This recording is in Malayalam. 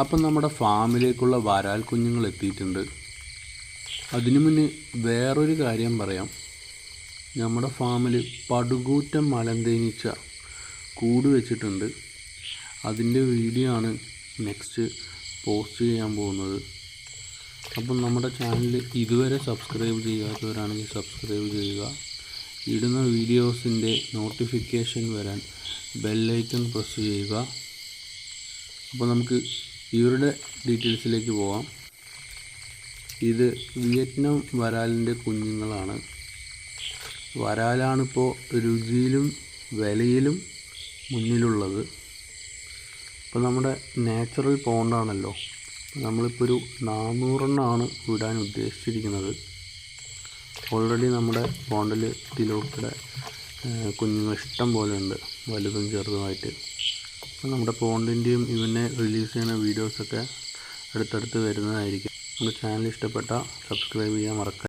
അപ്പം നമ്മുടെ ഫാമിലേക്കുള്ള വരാൽ കുഞ്ഞുങ്ങൾ എത്തിയിട്ടുണ്ട്. അതിനു മുന്നേ വേറൊരു കാര്യം പറയാം. നമ്മുടെ ഫാമിൽ പടുകൂറ്റൻ മലന്തേനീച്ച കൂട് വെച്ചിട്ടുണ്ട്. അതിൻ്റെ വീഡിയോ ആണ് നെക്സ്റ്റ് പോസ്റ്റ് ചെയ്യാൻ പോകുന്നത്. അപ്പം നമ്മുടെ ചാനൽ ഇതുവരെ സബ്സ്ക്രൈബ് ചെയ്യാത്തവരാണെങ്കിൽ സബ്സ്ക്രൈബ് ചെയ്യുക. ഇടുന്ന വീഡിയോസിൻ്റെ നോട്ടിഫിക്കേഷൻ വരാൻ ബെല്ലൈക്കൺ പ്രസ് ചെയ്യുക. അപ്പോൾ നമുക്ക് ഇവരുടെ ഡീറ്റെയിൽസിലേക്ക് പോകാം. ഇത് വിയറ്റ്നാം വരാലിൻ്റെ കുഞ്ഞുങ്ങളാണ്. വരാലാണിപ്പോൾ രുചിയിലും വിലയിലും മുന്നിലുള്ളത്. ഇപ്പോൾ നമ്മുടെ നാച്ചുറൽ പോണ്ടാണല്ലോ, നമ്മളിപ്പോൾ ഒരു 400 എണ്ണമാണ് വിടാൻ ഉദ്ദേശിച്ചിരിക്കുന്നത്. ഓൾറെഡി നമ്മുടെ പോണ്ടിൽ തിലോപ്പിയുടെ കുഞ്ഞുങ്ങൾ ഇഷ്ടം പോലെ ഉണ്ട്, വലുതും ചെറുതുമായിട്ട്. അപ്പോൾ നമ്മുടെ പോണ്ടിൻ്റെയും ഇവനെ റിലീസ് ചെയ്യുന്ന വീഡിയോസൊക്കെ അടുത്തടുത്ത് വരുന്നതായിരിക്കും. നമ്മുടെ ചാനൽ ഇഷ്ടപ്പെട്ടാൽ സബ്സ്ക്രൈബ് ചെയ്യാൻ മറക്കരുത്.